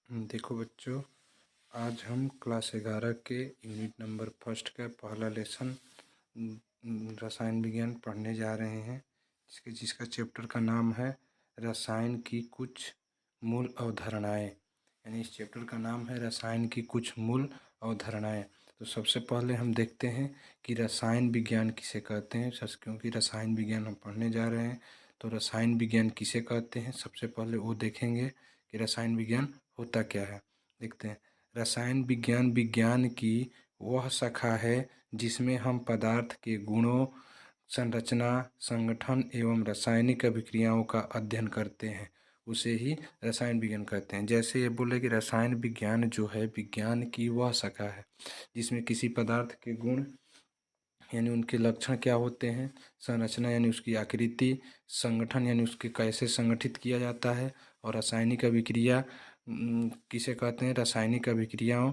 देखो बच्चों, आज हम क्लास 11 के यूनिट नंबर फर्स्ट का पहला लेसन रसायन विज्ञान पढ़ने जा रहे हैं, जिसका चैप्टर का नाम है रसायन की कुछ मूल अवधारणाएं। यानी इस चैप्टर का नाम है रसायन की कुछ मूल अवधारणाएं। तो सबसे पहले हम देखते हैं कि रसायन विज्ञान किसे कहते हैं। क्योंकि रसायन विज्ञान हम पढ़ने जा रहे हैं, तो रसायन विज्ञान किसे कहते हैं सबसे पहले वो देखेंगे कि रसायन विज्ञान होता क्या है। देखते हैं। रसायन विज्ञान विज्ञान की वह शाखा है जिसमें हम पदार्थ के गुणों, संरचना, संगठन एवं रासायनिक अभिक्रियाओं का अध्ययन करते हैं, उसे ही रसायन विज्ञान कहते हैं। जैसे ये बोले कि रसायन विज्ञान जो है विज्ञान की वह शाखा है जिसमें किसी पदार्थ के गुण यानी उनके लक्षण क्या होते हैं, संरचना यानी उसकी आकृति, संगठन यानी उसके कैसे संगठित किया जाता है, और रासायनिक अभिक्रिया किसे कहते हैं, रासायनिक अभिक्रियाओं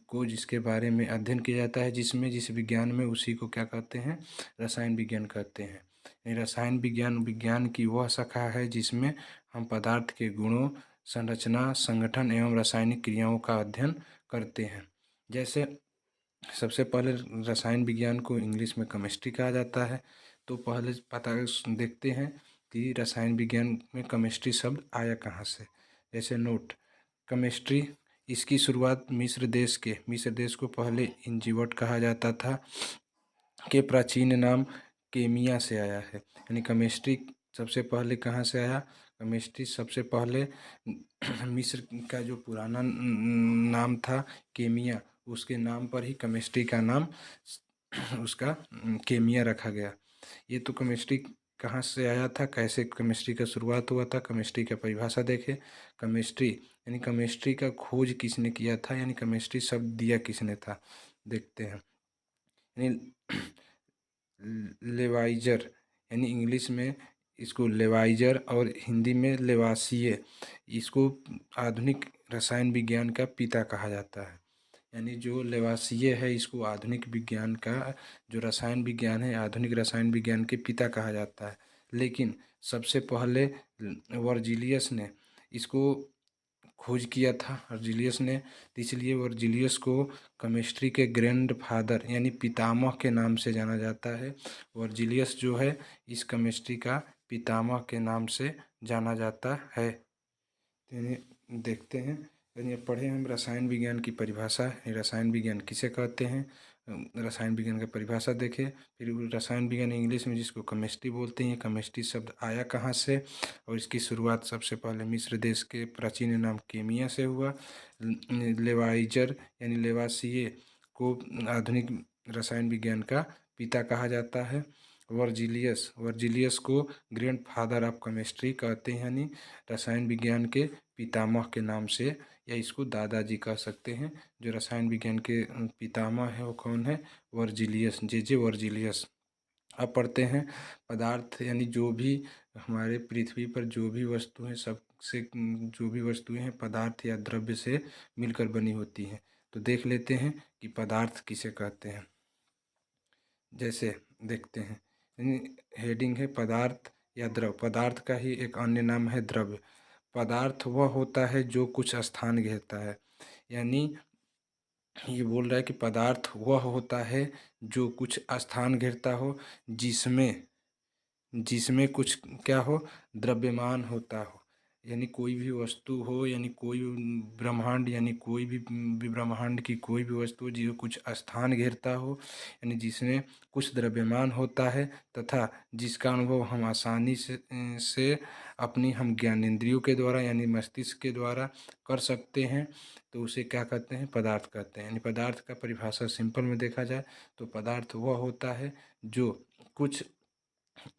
को जिसके बारे में अध्ययन किया जाता है, जिस विज्ञान में, उसी को क्या कहते हैं, रसायन विज्ञान कहते हैं। रसायन विज्ञान विज्ञान की वह शाखा है जिसमें हम पदार्थ के गुणों, संरचना, संगठन एवं रासायनिक क्रियाओं का अध्ययन करते हैं। जैसे सबसे पहले रसायन विज्ञान को इंग्लिश में केमिस्ट्री कहा जाता है। तो पहले देखते हैं कि रसायन विज्ञान में केमिस्ट्री शब्द आया कहाँ से। जैसे नोट, केमिस्ट्री, इसकी शुरुआत मिस्र देश को पहले इंजीवट कहा जाता था के प्राचीन नाम केमिया से आया है। यानी केमिस्ट्री सबसे पहले कहाँ से आया, केमिस्ट्री सबसे पहले मिस्र का जो पुराना नाम था केमिया, उसके नाम पर ही केमिस्ट्री का नाम उसका केमिया रखा गया। ये तो केमिस्ट्री कहाँ से आया था, कैसे केमिस्ट्री का शुरुआत हुआ था, केमिस्ट्री का परिभाषा देखें। केमिस्ट्री यानी केमिस्ट्री का खोज किसने किया था, यानी केमिस्ट्री शब्द दिया किसने था, देखते हैं। यानी लेवाइजर, यानी इंग्लिश में इसको लेवाइजर और हिंदी में लेवासिए, इसको आधुनिक रसायन विज्ञान का पिता कहा जाता है। यानी जो लेवासिए है, इसको आधुनिक विज्ञान का, जो रसायन विज्ञान है, आधुनिक रसायन विज्ञान के पिता कहा जाता है। लेकिन सबसे पहले वर्जिलियस ने इसको खोज किया था, वर्जिलियस ने, इसलिए वर्जिलियस को केमिस्ट्री के ग्रैंड फादर यानी पितामह के नाम से जाना जाता है। वर्जिलियस जो है इस केमिस्ट्री का पितामह के नाम से जाना जाता है। यानी देखते हैं, यानी पढ़े हम रसायन विज्ञान की परिभाषा, रसायन विज्ञान किसे कहते हैं, रसायन विज्ञान का परिभाषा देखें। फिर रसायन विज्ञान इंग्लिश में जिसको केमिस्ट्री बोलते हैं, केमिस्ट्री शब्द आया कहाँ से, और इसकी शुरुआत सबसे पहले मिस्र देश के प्राचीन नाम केमिया से हुआ। लेवाइजर यानी लेवासिए को आधुनिक रसायन विज्ञान का पिता कहा जाता है। वर्जिलियस को ग्रैंड फादर ऑफ केमिस्ट्री कहते हैं, यानी रसायन विज्ञान के पितामह के नाम से, या इसको दादाजी कह सकते हैं। जो रसायन विज्ञान के पितामह है वो कौन है, वर्जिलियस, जे वर्जिलियस। अब पढ़ते हैं पदार्थ, यानी जो भी हमारे पृथ्वी पर जो भी वस्तु हैं, सबसे जो भी वस्तुएं हैं पदार्थ या द्रव्य से मिलकर बनी होती हैं। तो देख लेते हैं कि पदार्थ किसे कहते हैं। जैसे देखते हैं, हेडिंग है पदार्थ या द्रव। पदार्थ का ही एक अन्य नाम है द्रव्य। पदार्थ वह होता है जो कुछ स्थान घेरता है। यानी ये बोल रहा है कि पदार्थ वह होता है जो कुछ स्थान घेरता हो, जिसमें जिसमें कुछ क्या हो, द्रव्यमान होता हो। यानी कोई भी वस्तु हो, यानी कोई ब्रह्मांड, यानी कोई भी ब्रह्मांड की कोई भी वस्तु जो कुछ स्थान घेरता हो, यानी जिसमें कुछ द्रव्यमान होता है, तथा जिसका अनुभव हम आसानी से अपनी हम ज्ञानेंद्रियों के द्वारा यानी मस्तिष्क के द्वारा कर सकते हैं, तो उसे क्या कहते हैं, पदार्थ कहते हैं। यानी पदार्थ का परिभाषा सिंपल में देखा जाए तो पदार्थ वह होता है जो कुछ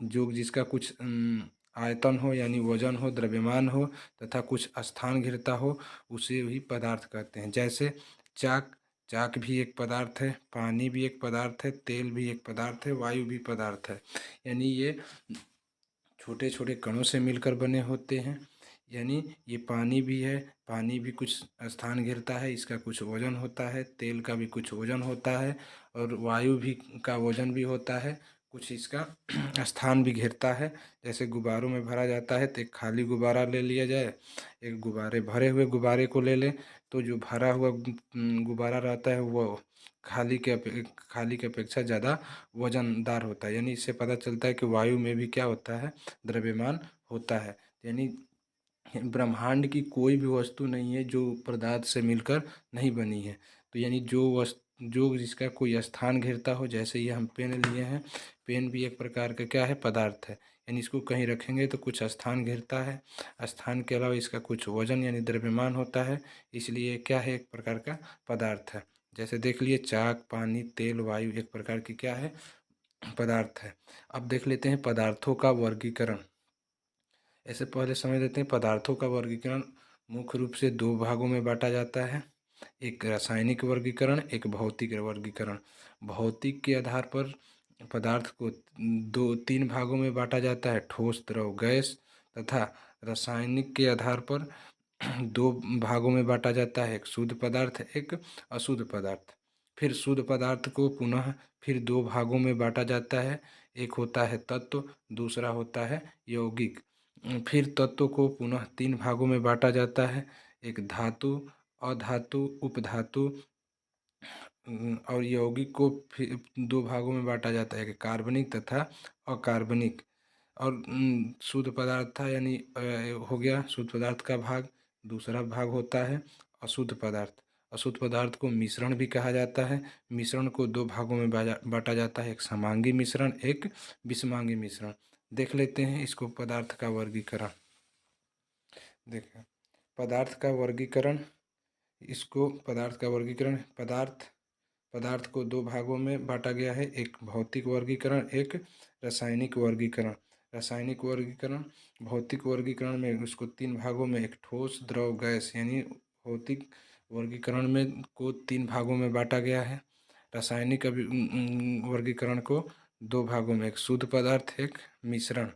जिसका कुछ आयतन हो यानी वजन हो, द्रव्यमान हो, तथा कुछ स्थान घेरता हो, उसे भी पदार्थ कहते हैं। जैसे चाक भी एक पदार्थ है, पानी भी एक पदार्थ है, तेल भी एक पदार्थ है, वायु भी पदार्थ है। यानी ये छोटे छोटे कणों से मिलकर बने होते हैं। यानी ये पानी भी है, पानी भी कुछ स्थान घेरता है, इसका कुछ वजन होता है, तेल का भी कुछ वजन होता है, और वायु भी का वजन भी होता है, कुछ इसका स्थान भी घेरता है। जैसे गुब्बारों में भरा जाता है तो एक खाली गुब्बारा ले लिया जाए, एक गुब्बारे भरे हुए गुब्बारे को ले लें, तो जो भरा हुआ गुब्बारा रहता है वो खाली के अपेक्षा ज़्यादा वजनदार होता है। यानी इससे पता चलता है कि वायु में भी क्या होता है, द्रव्यमान होता है। यानी ब्रह्मांड की कोई भी वस्तु नहीं है जो पदार्थ से मिलकर नहीं बनी है। तो यानी जो जिसका कोई स्थान घेरता हो, जैसे ये हम पेन लिए हैं, पेन भी एक प्रकार का क्या है, पदार्थ है। यानी इसको कहीं रखेंगे तो कुछ स्थान घेरता है, स्थान के अलावा इसका कुछ वजन यानी द्रव्यमान होता है, इसलिए क्या है, एक प्रकार का पदार्थ है। जैसे देख लिए चाक, पानी, तेल, वायु एक प्रकार की क्या है, पदार्थ है। अब देख लेते हैं पदार्थों का वर्गीकरण। ऐसे पहले समझ लेते हैं पदार्थों का वर्गीकरण मुख्य रूप से दो भागों में बांटा जाता है, एक रासायनिक वर्गीकरण, एक भौतिक वर्गीकरण। भौतिक के आधार पर पदार्थ को दो तीन भागों में बांटा जाता है, ठोस, द्रव, गैस, तथा रासायनिक के आधार पर दो भागों में बांटा जाता है, एक शुद्ध पदार्थ, एक अशुद्ध पदार्थ। फिर शुद्ध पदार्थ को पुनः फिर दो भागों में बांटा जाता है, एक होता है तत्व, दूसरा होता है यौगिक। फिर तत्व को पुनः तीन भागों में बांटा जाता है, एक धातु, अधातु, उपधातु, और यौगिक को फिर दो भागों में बांटा जाता है, एक कार्बनिक तथा अकार्बनिक। और शुद्ध पदार्थ था यानी हो गया शुद्ध पदार्थ का भाग। दूसरा भाग होता है अशुद्ध पदार्थ। अशुद्ध पदार्थ को मिश्रण भी कहा जाता है। मिश्रण को दो भागों में बांटा जाता है, एक समांगी मिश्रण, एक विषमांगी मिश्रण। देख लेते हैं इसको पदार्थ का वर्गीकरण। देखें पदार्थ का वर्गीकरण, इसको पदार्थ का वर्गीकरण, पदार्थ को दो भागों में बांटा गया है, एक भौतिक वर्गीकरण, एक रासायनिक वर्गीकरण। रासायनिक वर्गीकरण, भौतिक वर्गीकरण में उसको तीन भागों में, एक ठोस, द्रव, गैस, यानी भौतिक वर्गीकरण में को तीन भागों में बांटा गया है। रासायनिक वर्गीकरण को दो भागों में, एक शुद्ध पदार्थ, एक मिश्रण।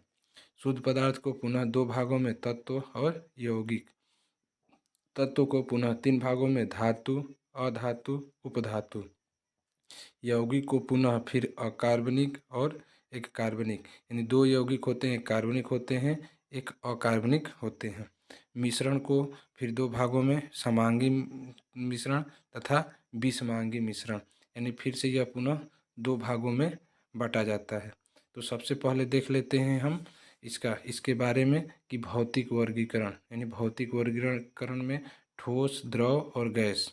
शुद्ध पदार्थ को पुनः दो भागों में, तत्व और यौगिक। तत्व को पुनः तीन भागों में, धातु, अधातु, उपधातु। यौगिक को पुनः फिर अकार्बनिक और एक कार्बनिक, यानी दो यौगिक होते हैं, एक कार्बनिक होते हैं, एक अकार्बनिक होते हैं। मिश्रण को फिर दो भागों में, समांगी मिश्रण तथा विषमांगी मिश्रण, यानी फिर से यह पुनः दो भागों में बांटा जाता है। तो सबसे पहले देख लेते हैं हम इसके बारे में कि भौतिक वर्गीकरण, यानी भौतिक वर्गीकरण में ठोस, द्रव और गैस,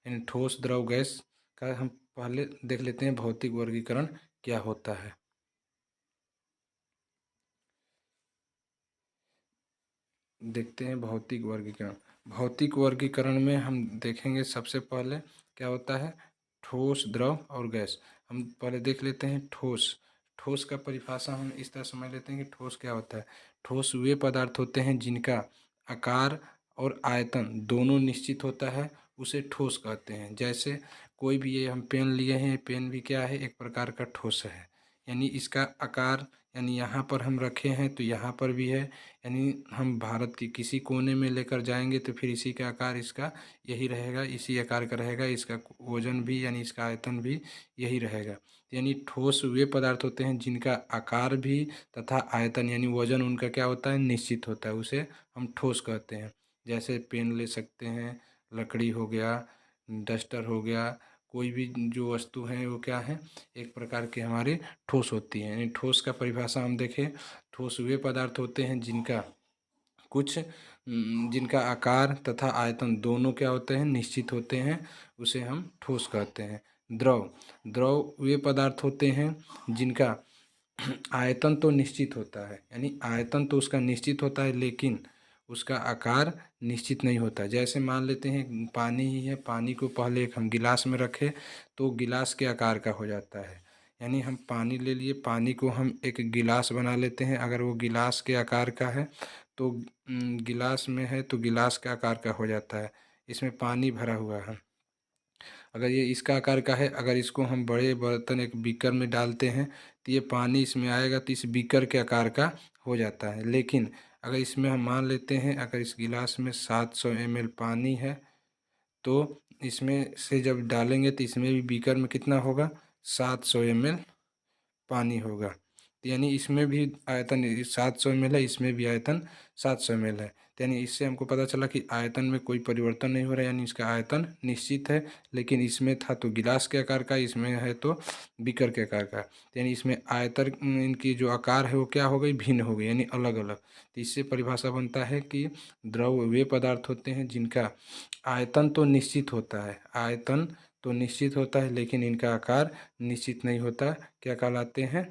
यानी ठोस, द्रव, गैस का हम पहले देख लेते हैं भौतिक वर्गीकरण क्या होता है। देखते हैं भौतिक वर्गीकरण। भौतिक वर्गीकरण में हम देखेंगे सबसे पहले क्या होता है, ठोस, द्रव और गैस। हम पहले देख लेते हैं ठोस। ठोस का परिभाषा हम इस तरह समझ लेते हैं कि ठोस क्या होता है। ठोस वे पदार्थ होते हैं जिनका आकार और आयतन दोनों निश्चित होता है, उसे ठोस कहते हैं। जैसे कोई भी, ये हम पेन लिए हैं, पेन भी क्या है, एक प्रकार का ठोस है। यानी इसका आकार, यानी यहाँ पर हम रखे हैं तो यहाँ पर भी है, यानी हम भारत के किसी कोने में लेकर जाएंगे तो फिर इसी का आकार इसका यही रहेगा, इसी आकार का रहेगा, इसका वजन भी यानी इसका आयतन भी यही रहेगा। यानी ठोस वे पदार्थ होते हैं जिनका आकार भी तथा आयतन यानी वजन उनका क्या होता है, निश्चित होता है, उसे हम ठोस कहते हैं। जैसे पेन ले सकते हैं, लकड़ी हो गया, डस्टर हो गया, कोई भी जो वस्तु है वो क्या है, एक प्रकार के हमारे ठोस होती हैं। यानी ठोस का परिभाषा हम देखें, ठोस वे पदार्थ होते हैं जिनका आकार तथा आयतन दोनों क्या होते हैं, निश्चित होते हैं, उसे हम ठोस कहते हैं। द्रव द्रव वे पदार्थ होते हैं जिनका आयतन तो निश्चित होता है, यानी आयतन तो उसका निश्चित होता है लेकिन उसका आकार निश्चित नहीं होता। जैसे मान लेते हैं पानी ही है, पानी को पहले एक हम गिलास में रखें तो गिलास के आकार का हो जाता है। यानी हम पानी ले लिए, पानी को हम एक गिलास बना लेते हैं, अगर वो गिलास के आकार का है तो गिलास में है तो गिलास के आकार का हो जाता है, इसमें पानी भरा हुआ है। अगर ये इसका आकार का है, अगर इसको हम बड़े बर्तन एक बीकर में डालते हैं तो ये पानी इसमें आएगा तो इस बीकर के आकार का हो जाता है। लेकिन अगर इसमें हम मान लेते हैं, अगर इस गिलास में 700 ml पानी है तो इसमें से जब डालेंगे तो इसमें भी बीकर में कितना होगा, 700 ml पानी होगा। तो यानी इसमें भी आयतन 700 ml है, इसमें भी आयतन 700 ml है। तो यानी इससे हमको पता चला कि आयतन में कोई परिवर्तन नहीं हो रहा है, यानी इसका आयतन निश्चित है। लेकिन इसमें था तो गिलास के आकार का, इसमें है तो बीकर के आकार का। तो यानी इसमें आयतन इनकी जो आकार है वो क्या हो गई, भिन्न हो गई, यानी अलग अलग। तो इससे परिभाषा बनता है कि द्रव वे पदार्थ होते हैं जिनका आयतन तो निश्चित होता है, आयतन तो निश्चित होता है, लेकिन इनका आकार निश्चित नहीं होता। क्या कहलाते हैं,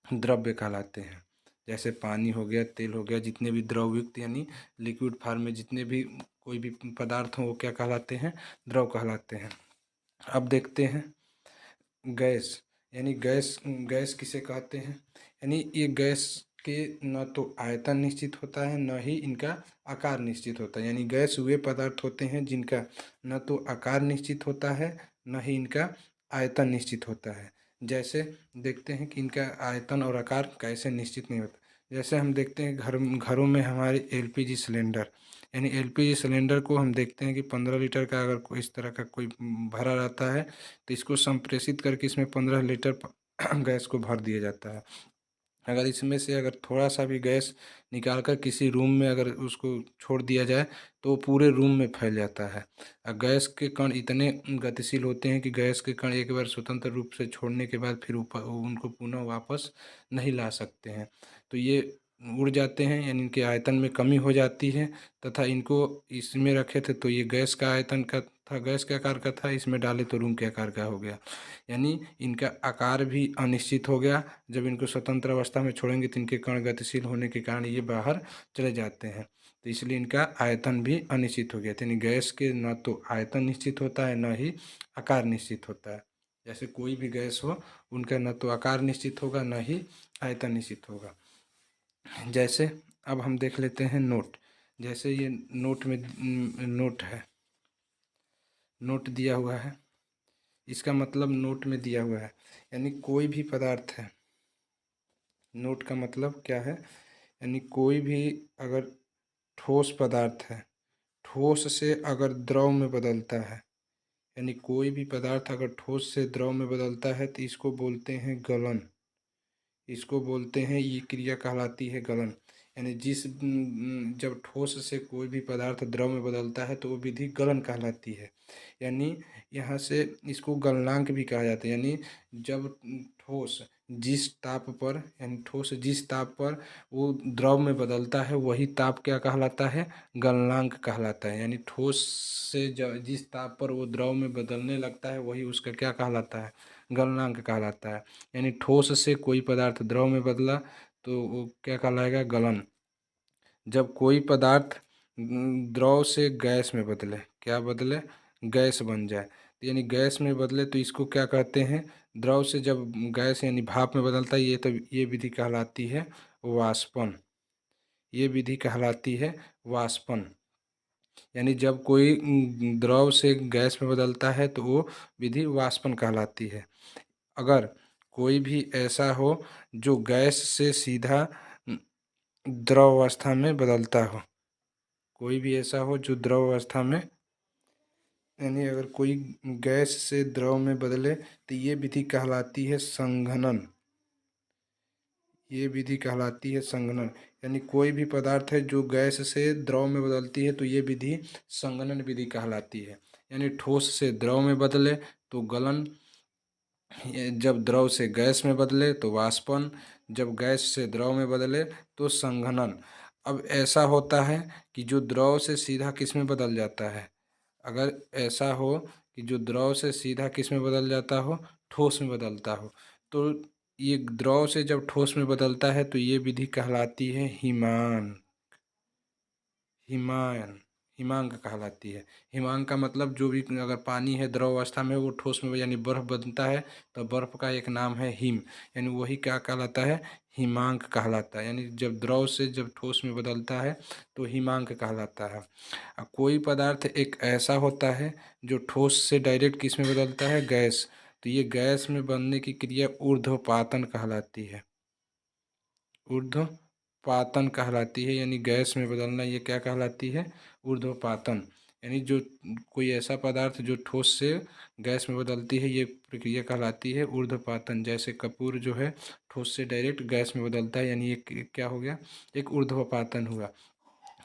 द्रव्य कहलाते हैं। जैसे पानी हो गया, तेल हो गया, जितने भी द्रवयुक्त यानी लिक्विड फॉर्म में जितने भी कोई भी पदार्थ हो वो क्या कहलाते हैं, द्रव कहलाते हैं। अब देखते हैं गैस, यानी गैस गैस किसे कहते हैं। यानी ये गैस के न तो आयतन निश्चित होता है, न ही इनका आकार निश्चित होता है। यानी गैस वे पदार्थ होते हैं जिनका न तो आकार निश्चित होता है, न ही इनका आयतन निश्चित होता है। जैसे देखते हैं कि इनका आयतन और आकार कैसे निश्चित नहीं होता। जैसे हम देखते हैं घरों में हमारे एलपीजी सिलेंडर, यानी एलपीजी सिलेंडर को हम देखते हैं कि 15 लीटर का अगर कोई इस तरह का कोई भरा रहता है तो इसको संप्रेषित करके इसमें 15 लीटर गैस को भर दिया जाता है। अगर इसमें से अगर थोड़ा सा भी गैस निकाल कर किसी रूम में अगर उसको छोड़ दिया जाए तो वो पूरे रूम में फैल जाता है। और गैस के कण इतने गतिशील होते हैं कि गैस के कण एक बार स्वतंत्र रूप से छोड़ने के बाद फिर ऊपर उनको पुनः वापस नहीं ला सकते हैं। तो ये उड़ जाते हैं, यानी इनके आयतन में कमी हो जाती है। तथा इनको इसमें रखे थे तो ये गैस का आयतन का था, गैस के आकार का था, इसमें डाले तो रूम के आकार का हो गया। यानी इनका आकार भी अनिश्चित हो गया। जब इनको स्वतंत्र अवस्था में छोड़ेंगे तो इनके कण गतिशील होने के कारण ये बाहर चले जाते हैं, तो इसलिए इनका आयतन भी अनिश्चित हो गया। यानी गैस के न तो आयतन निश्चित होता है, न ही आकार निश्चित होता है। जैसे कोई भी गैस हो उनका न तो आकार निश्चित होगा, न ही आयतन निश्चित होगा। जैसे अब हम देख लेते हैं नोट। जैसे ये नोट में नोट है, नोट दिया हुआ है, इसका मतलब नोट में दिया हुआ है, यानी कोई भी पदार्थ है। नोट का मतलब क्या है, यानी कोई भी अगर ठोस पदार्थ है, ठोस से अगर द्रव में बदलता है, यानी कोई भी पदार्थ अगर ठोस से द्रव में बदलता है तो इसको बोलते हैं गलन। इसको बोलते हैं, ये क्रिया कहलाती है गलन। यानी जब ठोस से कोई भी पदार्थ द्रव में बदलता है तो वो विधि गलन कहलाती है। यानी यहाँ से इसको गलनांक भी कहा जाता है। यानी जब ठोस जिस ताप पर, यानी ठोस जिस ताप पर वो द्रव में बदलता है वही ताप क्या कहलाता है, गलनांक कहलाता है। यानी ठोस से जिस ताप पर वो द्रव में बदलने लगता है वही उसका क्या कहलाता है, गलनांक कहलाता है। यानी ठोस से कोई पदार्थ द्रव में बदला तो वो क्या कहलाएगा, गलन। जब कोई पदार्थ द्रव से गैस में बदले, क्या बदले, गैस बन जाए, तो यानी गैस में बदले तो इसको क्या कहते हैं, द्रव से जब गैस यानी भाप में बदलता है, ये तो ये विधि कहलाती है वाष्पन। ये विधि कहलाती है वाष्पन। यानी जब कोई द्रव से गैस में बदलता है तो वो विधि वाष्पन कहलाती है। अगर कोई भी ऐसा हो जो गैस से सीधा द्रव अवस्था में बदलता हो, कोई भी ऐसा हो जो द्रव अवस्था में, यानी अगर कोई गैस से द्रव में बदले तो ये विधि कहलाती है संघनन। ये विधि कहलाती है संघनन। यानी कोई भी पदार्थ है जो गैस से द्रव में बदलती है तो ये विधि संघनन विधि कहलाती है। यानी ठोस से द्रव में बदले तो गलन, जब द्रव से गैस में बदले तो वाष्पन, जब गैस से द्रव में बदले तो संघनन। अब ऐसा होता है कि जो द्रव से सीधा किस में बदल जाता है, अगर ऐसा हो कि जो द्रव से सीधा किस में बदल जाता हो, ठोस में बदलता हो, तो ये द्रव से जब ठोस में बदलता है तो ये विधि कहलाती है हिमान, हिमायन, हिमांक कहलाती है। हिमांक का मतलब जो भी अगर पानी है द्रव अवस्था में वो ठोस में यानी बर्फ बनता है तो बर्फ का एक नाम है हिम, यानी वही क्या कहलाता है, हिमांक कहलाता है। यानी जब द्रव से जब ठोस में बदलता है तो हिमांक कहलाता है। कोई पदार्थ एक ऐसा होता है जो ठोस से डायरेक्ट किस में बदलता है, गैस, तो ये गैस में बनने की क्रिया ऊर्ध्वपातन कहलाती है। ऊर्ध्वपातन कहलाती है, यानी गैस में बदलना ये क्या कहलाती है, ऊर्ध्वपातन। यानी जो कोई ऐसा पदार्थ जो ठोस से गैस में बदलती है, ये प्रक्रिया कहलाती है ऊर्ध्वपातन। जैसे कपूर जो है ठोस से डायरेक्ट गैस में बदलता है, यानी ये क्या हो गया, एक ऊर्ध्वपातन हुआ।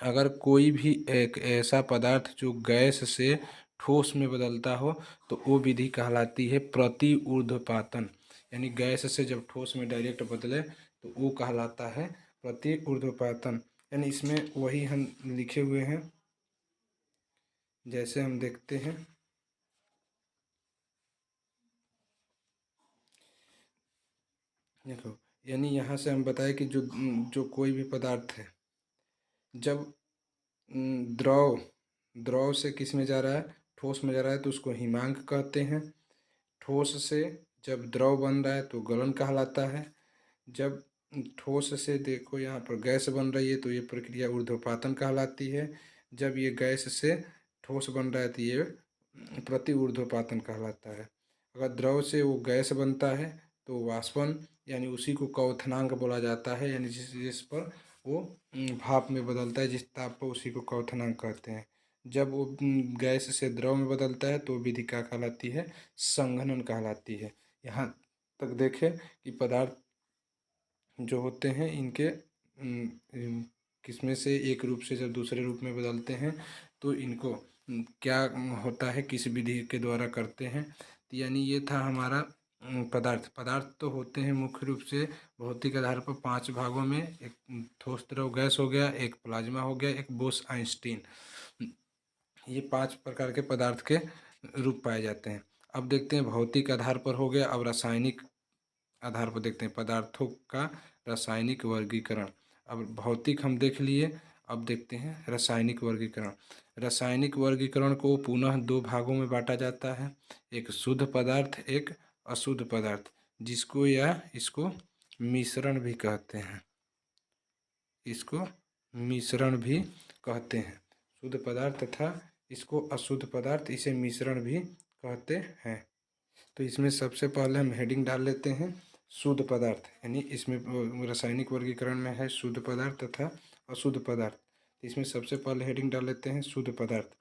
अगर कोई भी एक ऐसा पदार्थ जो गैस से ठोस में बदलता हो तो वो विधि कहलाती है प्रति ऊर्ध्वपातन। यानी गैस से जब ठोस में डायरेक्ट बदले तो वो कहलाता है प्रति ऊर्ध्वपातन। यानी इसमें वही हम लिखे हुए हैं, जैसे हम देखते हैं, देखो, यानी यहाँ से हम बताएं कि जो जो कोई भी पदार्थ है जब द्रव द्रव से किस में जा रहा है, ठोस में जा रहा है, तो उसको हिमांक कहते हैं। ठोस से जब द्रव बन रहा है तो गलन कहलाता है। जब ठोस से देखो यहाँ पर गैस बन रही है तो ये प्रक्रिया ऊर्ध्वपातन कहलाती है। जब ये गैस से ठोस बन रहा है तो ये प्रति ऊर्ध्वपातन कहलाता है। अगर द्रव से वो गैस बनता है तो वाष्पन, यानी उसी को क्वथनांक बोला जाता है, यानी जिस पर वो भाप में बदलता है, जिस ताप पर, उसी को क्वथनांक कहते हैं। जब वो गैस से द्रव में बदलता है तो विधि क्या कहलाती है, संघनन कहलाती है। यहाँ तक देखें कि पदार्थ जो होते हैं इनके किसमें से एक रूप से जब दूसरे रूप में बदलते हैं तो इनको क्या होता है, किस विधि के द्वारा करते हैं। तो यानी ये था हमारा पदार्थ। पदार्थ तो होते हैं मुख्य रूप से भौतिक आधार पर 5 भागों में। एक ठोस द्रव गैस हो गया, एक प्लाज्मा हो गया, एक बोस आइंस्टीन। ये 5 प्रकार के पदार्थ के रूप पाए जाते हैं। अब देखते हैं भौतिक आधार पर हो गया। अब रासायनिक आधार पर देखते हैं पदार्थों का रासायनिक वर्गीकरण। अब भौतिक हम देख लिए, अब देखते हैं रासायनिक वर्गीकरण। रासायनिक वर्गीकरण को पुनः 2 भागों में बांटा जाता है, एक शुद्ध पदार्थ, एक अशुद्ध पदार्थ, जिसको या इसको मिश्रण भी कहते हैं। इसको मिश्रण भी कहते हैं। शुद्ध पदार्थ तथा इसको अशुद्ध पदार्थ, इसे मिश्रण भी कहते हैं। तो इसमें सबसे पहले हम हेडिंग डाल लेते हैं शुद्ध पदार्थ, यानी इसमें रासायनिक वर्गीकरण में है शुद्ध पदार्थ तथा अशुद्ध पदार्थ। इसमें सबसे पहले हेडिंग डाल लेते हैं शुद्ध पदार्थ।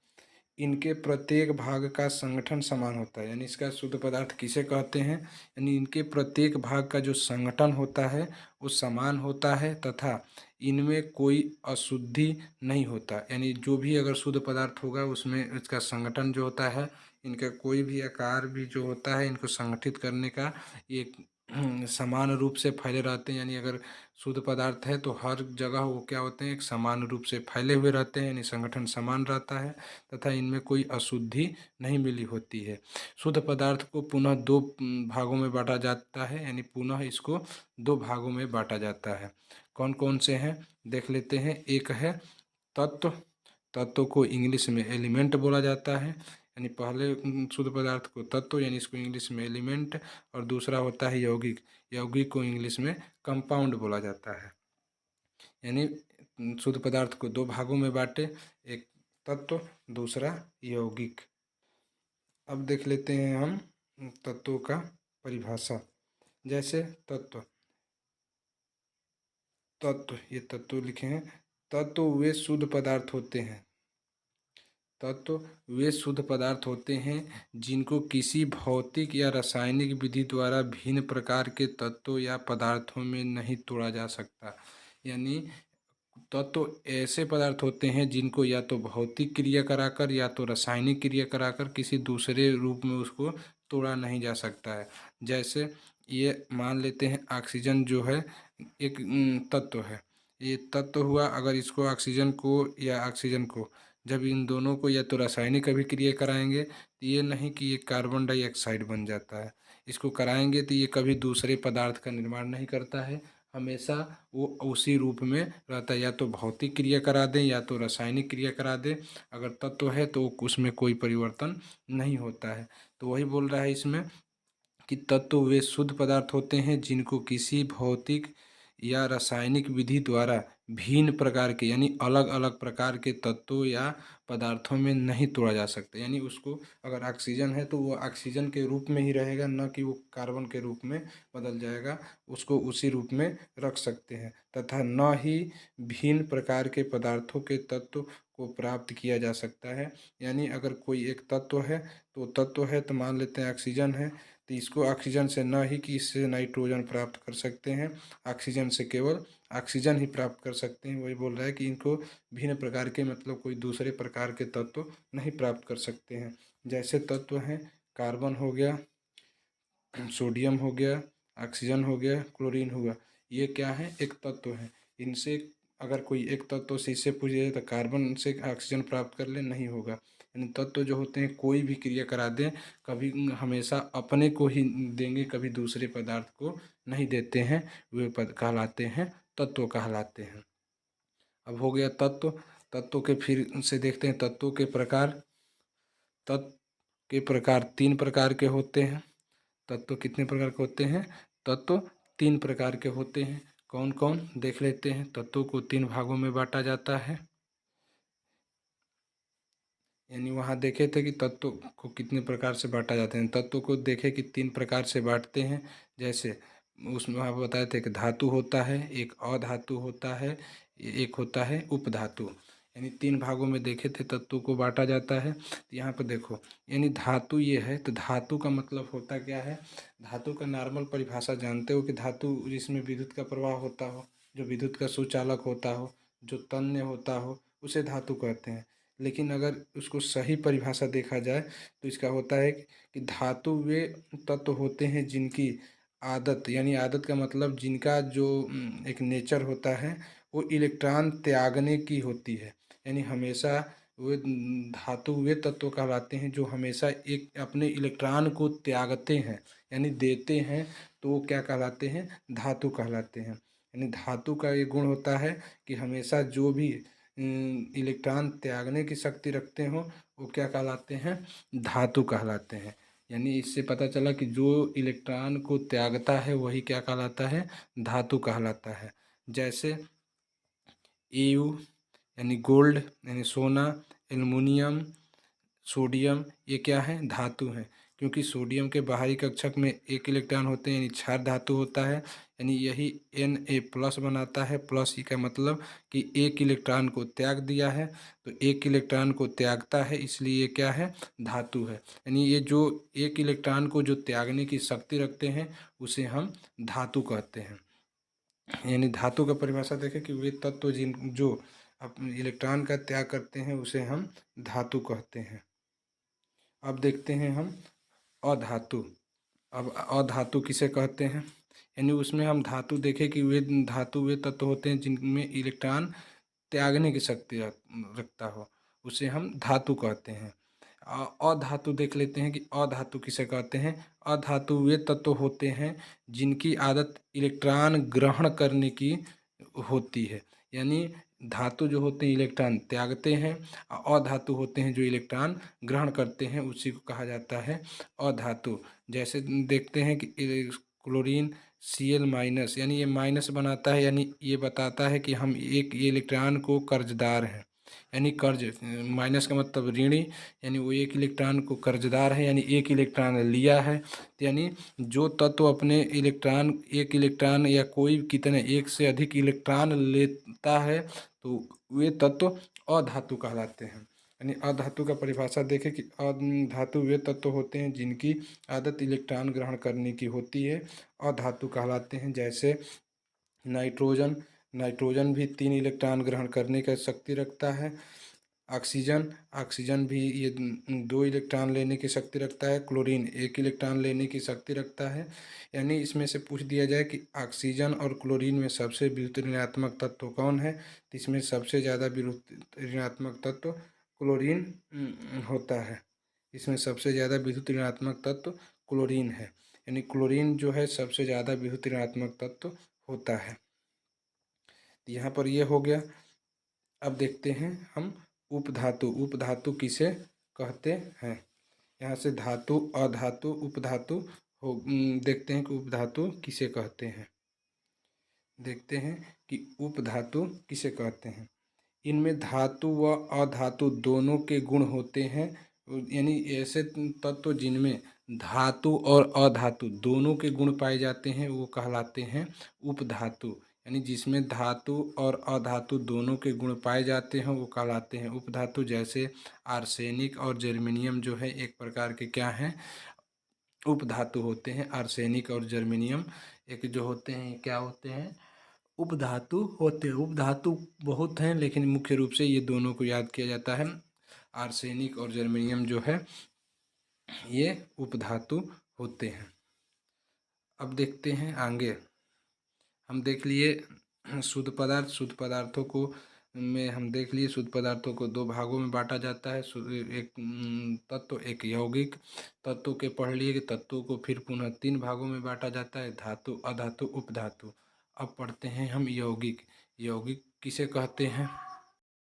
इनके प्रत्येक भाग का संगठन समान होता है, यानी इसका शुद्ध पदार्थ किसे कहते हैं, यानी इनके प्रत्येक भाग का जो संगठन होता है वो समान होता है तथा इनमें कोई अशुद्धि नहीं होता। यानी जो भी अगर शुद्ध पदार्थ होगा उसमें इसका संगठन जो होता है, इनका कोई भी आकार भी जो होता है, इनको संगठित करने का एक समान रूप से फैले रहते हैं। यानी अगर शुद्ध पदार्थ है तो हर जगह वो क्या होते हैं, एक समान रूप से फैले हुए रहते हैं, यानी संगठन समान रहता है तथा इनमें कोई अशुद्धि नहीं मिली होती है। शुद्ध पदार्थ को पुनः 2 भागों में बांटा जाता है, यानी पुनः इसको 2 भागों में बांटा जाता है। कौन कौन से हैं देख लेते हैं। एक है तत्व। तत्व को इंग्लिश में एलिमेंट बोला जाता है, यानी पहले शुद्ध पदार्थ को तत्व, यानी इसको इंग्लिश में एलिमेंट, और दूसरा होता है यौगिक। यौगिक को इंग्लिश में कंपाउंड बोला जाता है। यानी शुद्ध पदार्थ को 2 भागों में बांटे, एक तत्व, दूसरा यौगिक। अब देख लेते हैं हम तत्वों का परिभाषा। जैसे तत्व, तत्व ये तत्व लिखे हैं। तत्व वे शुद्ध पदार्थ होते हैं, तत्व वे शुद्ध पदार्थ होते हैं जिनको किसी भौतिक या रासायनिक विधि द्वारा भिन्न प्रकार के तत्वों या पदार्थों में नहीं तोड़ा जा सकता। यानी तत्व ऐसे पदार्थ होते हैं जिनको या तो भौतिक क्रिया कराकर या तो रासायनिक क्रिया कराकर किसी दूसरे रूप में उसको तोड़ा नहीं जा सकता है। जैसे ये मान लेते हैं ऑक्सीजन जो है एक तत्व है। ये तत्व हुआ, अगर इसको ऑक्सीजन को या ऑक्सीजन को जब इन दोनों को या तो रासायनिक अभिक्रिया कराएंगे तो ये नहीं कि ये कार्बन डाइऑक्साइड बन जाता है। इसको कराएंगे तो ये कभी दूसरे पदार्थ का निर्माण नहीं करता है, हमेशा वो उसी रूप में रहता है। या तो भौतिक क्रिया करा दें या तो रासायनिक क्रिया करा दें, अगर तत्व है तो उसमें कोई परिवर्तन नहीं होता है। तो वही बोल रहा है इसमें कि तत्व वे शुद्ध पदार्थ होते हैं जिनको किसी भौतिक या रासायनिक विधि द्वारा भिन्न प्रकार के, यानी अलग अलग प्रकार के तत्वों या पदार्थों में नहीं तोड़ा जा सकता। यानी उसको अगर ऑक्सीजन है तो वो ऑक्सीजन के रूप में ही रहेगा, न कि वो कार्बन के रूप में बदल जाएगा। उसको उसी रूप में रख सकते हैं तथा न ही भिन्न प्रकार के पदार्थों के तत्व को प्राप्त किया जा सकता है। यानी अगर कोई एक तत्व है तो मान लेते हैं ऑक्सीजन है, तो इसको ऑक्सीजन से न ही कि इससे नाइट्रोजन प्राप्त कर सकते हैं, ऑक्सीजन से केवल ऑक्सीजन ही प्राप्त कर सकते हैं। वही बोल रहा है कि इनको भिन्न प्रकार के मतलब कोई दूसरे प्रकार के तत्व नहीं प्राप्त कर सकते हैं। जैसे तत्व हैं कार्बन हो गया, सोडियम हो गया, ऑक्सीजन हो गया, क्लोरीन हुआ, ये क्या है? एक तत्व है। इनसे अगर कोई एक तत्व से इससे पूछ जाए तो कार्बन से ऑक्सीजन प्राप्त कर ले, नहीं होगा। यानी तत्व जो होते हैं कोई भी क्रिया करा दें, कभी हमेशा अपने को ही देंगे, कभी दूसरे पदार्थ को नहीं देते हैं, वे पद कहलाते हैं तत्व कहलाते हैं। अब हो गया तत्व। तत्व के फिर से देखते हैं तत्वों के प्रकार। तत्व के प्रकार 3 प्रकार के होते हैं। तत्व कितने प्रकार के होते हैं? तत्व 3 प्रकार के होते हैं। कौन कौन देख लेते हैं। तत्वों को 3 भागों में बांटा जाता है। यानी वहाँ देखे थे कि तत्व को कितने प्रकार से बांटा जाते हैं। तत्व को देखे कि 3 प्रकार से बांटते हैं। जैसे उसमें वहाँ बताए थे कि धातु होता है, एक अधातु होता है, एक होता है उपधातु। यानी 3 भागों में देखे थे तत्वों को बांटा जाता है। तो यहाँ पर देखो, यानी धातु ये है, तो धातु का मतलब होता क्या है? धातु का नॉर्मल परिभाषा जानते हो कि धातु जिसमें विद्युत का प्रवाह होता हो, जो विद्युत का सुचालक होता हो, जो तन्य होता हो, उसे धातु कहते हैं। लेकिन अगर उसको सही परिभाषा देखा जाए तो इसका होता है कि धातु वे तत्व होते हैं जिनकी आदत, यानी आदत का मतलब जिनका जो एक नेचर होता है वो इलेक्ट्रॉन त्यागने की होती है। यानी हमेशा वे धातु वे तत्व कहलाते हैं जो हमेशा एक अपने इलेक्ट्रॉन को त्यागते हैं, यानी देते हैं, तो वो क्या कहलाते हैं? धातु कहलाते हैं। यानी धातु का ये गुण होता है कि हमेशा जो भी इलेक्ट्रॉन त्यागने की शक्ति रखते हो वो क्या कहलाते हैं? धातु कहलाते हैं। यानी इससे पता चला कि जो इलेक्ट्रॉन को त्यागता है वही क्या कहलाता है? धातु कहलाता है। जैसे एयू यानी गोल्ड यानी सोना, एल्युमिनियम, सोडियम, ये क्या है? धातु हैं। क्योंकि सोडियम के बाहरी कक्षक में एक इलेक्ट्रॉन होते हैं, यानी क्षार धातु होता है। यानी यही Na+ बनाता है। प्लस का मतलब कि एक इलेक्ट्रॉन को त्याग दिया है, तो एक इलेक्ट्रॉन को त्यागता है, इसलिए ये क्या है? धातु है। यानी ये जो एक इलेक्ट्रॉन को जो त्यागने की शक्ति रखते हैं उसे हम धातु कहते हैं। यानी धातु का परिभाषा देखें कि वे तत्व जिन जो इलेक्ट्रॉन का त्याग करते हैं उसे हम धातु कहते हैं। अब देखते हैं हम अधातु। अब अधातु किसे कहते हैं? यानी उसमें हम धातु देखें कि वे धातु वे तत्व होते हैं जिनमें इलेक्ट्रॉन त्यागने की शक्ति रखता हो, उसे हम धातु कहते हैं। अधातु देख लेते हैं कि अधातु किसे कहते हैं। अधातु वे तत्व होते हैं जिनकी आदत इलेक्ट्रॉन ग्रहण करने की होती है। यानी धातु जो होते हैं इलेक्ट्रॉन त्यागते हैं, अधातु होते हैं जो इलेक्ट्रॉन ग्रहण करते हैं, उसी को कहा जाता है अधातु। जैसे देखते हैं कि क्लोरीन Cl- यानी ये माइनस बनाता है, यानी ये बताता है कि हम एक ये इलेक्ट्रॉन को कर्जदार हैं। यानी कर्ज, माइनस का मतलब ऋणी, यानी वो एक इलेक्ट्रॉन को कर्जदार है, यानी एक इलेक्ट्रॉन लिया है। तो यानी जो तत्व अपने इलेक्ट्रॉन एक इलेक्ट्रॉन या कोई कितने एक से अधिक इलेक्ट्रॉन लेता है तो वे तत्व अधातु कहलाते हैं। यानी अधातु का परिभाषा देखें कि अधातु वे तत्व होते हैं जिनकी आदत इलेक्ट्रॉन ग्रहण करने की होती है, अधातु कहलाते हैं। जैसे नाइट्रोजन, नाइट्रोजन भी 3 इलेक्ट्रॉन ग्रहण करने का शक्ति रखता है। ऑक्सीजन, ऑक्सीजन भी ये 2 इलेक्ट्रॉन लेने की शक्ति रखता है। क्लोरीन 1 इलेक्ट्रॉन लेने की शक्ति रखता है। यानी इसमें से पूछ दिया जाए कि ऑक्सीजन और क्लोरीन में सबसे विद्युत ऋणात्मक तत्व कौन है, तो इसमें सबसे ज़्यादा विद्युत ऋणात्मक तत्व क्लोरीन होता है। इसमें सबसे ज़्यादा विद्युत ऋणात्मक तत्व क्लोरीन है। यानी क्लोरीन जो है सबसे ज़्यादा विद्युत ऋणात्मक तत्व होता है। यहाँ पर ये हो गया। अब देखते हैं हम उपधातु। उपधातु किसे कहते हैं? यहाँ से धातु, अधातु, उपधातु हो। देखते हैं कि उपधातु किसे कहते हैं। देखते हैं कि उपधातु किसे कहते हैं। इनमें धातु व अधातु दोनों के गुण होते हैं। यानी ऐसे तत्व जिनमें धातु और अधातु दोनों के गुण पाए जाते हैं वो कहलाते हैं उपधातु। यानी जिसमें धातु और अधातु दोनों के गुण पाए जाते हैं वो कहलाते हैं उपधातु। जैसे आर्सेनिक और जर्मेनियम जो है एक प्रकार के क्या हैं, उपधातु होते हैं। आर्सेनिक और जर्मेनियम एक जो होते हैं क्या होते हैं, उपधातु होते हैं। उपधातु बहुत हैं लेकिन मुख्य रूप से ये दोनों को याद किया जाता है। आर्सेनिक और जर्मेनियम जो है ये उपधातु होते हैं। अब देखते हैं आगे, हम देख लिए शुद्ध पदार्थ। शुद्ध पदार्थों को में हम देख लिए शुद्ध पदार्थों को दो भागों में बांटा जाता है, एक तत्व एक यौगिक। तत्वों के पढ़ लिए कि तत्वों को फिर पुनः तीन भागों में बांटा जाता है, धातु अधातु उपधातु। अब पढ़ते हैं हम यौगिक। यौगिक किसे कहते हैं?